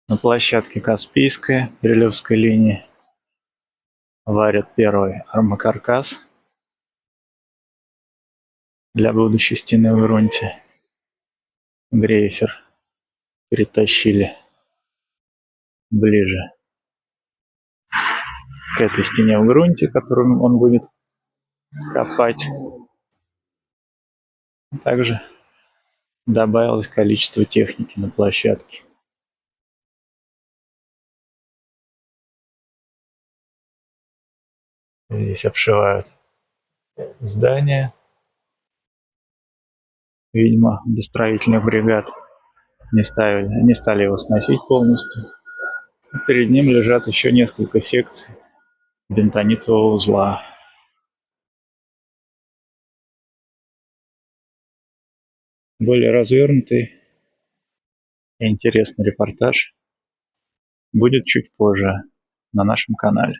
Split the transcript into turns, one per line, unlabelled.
На площадке Каспийская Рилевской линии варят первый армокаркас для будущей стены в грунте. Грейфер перетащили ближе к этой стене в грунте, которую он будет копать. Также добавилось количество техники на площадке. Здесь обшивают здание. Видимо, без строительных бригад не стали его сносить полностью. Перед ним лежат еще несколько секций бентонитового узла. Более развернутый и интересный репортаж будет чуть позже на нашем канале.